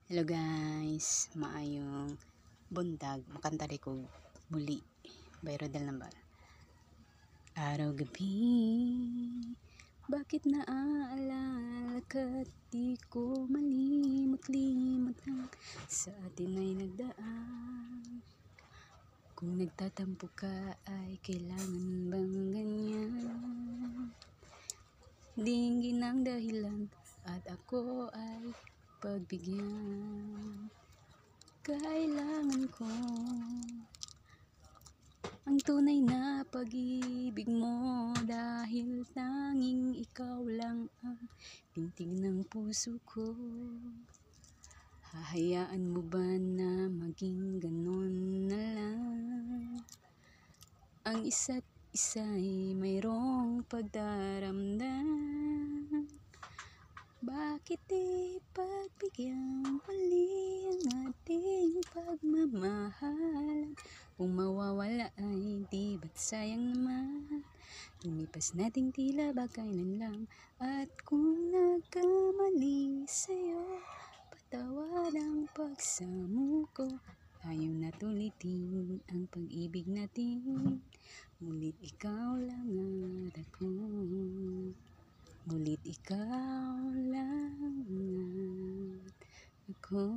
Hello guys, maayong buntag, makanta ko muli. Bayro dal nambal. Araw gabi, bakit naaalala ka't di ko malimot-limot ang sa atin ay nagdaan. Kung nagtatampo ka ay kailangan bang ganyan? Dinggin ang dahilan at ako ay pagbigyan. Kailangan ko ang tunay na pag-ibig mo, dahil tanging ikaw lang ang tintig ng puso ko. Hahayaan mo ba na maging ganon na lang? Ang isa't isa'y mayroong pagdaramdam. Bakit di pagbigyan muli ang ating pagmamahalan? Kung mawawala ay di ba't sayang naman? Lumipas nating tila ba kailan lang. At kung nagkamali sa'yo, patawad ang pagsamo ko. Tayo na't ulitin ang pag-ibig natin. Mulit ikaw lang at ako. Mulit ikaw lang at ako.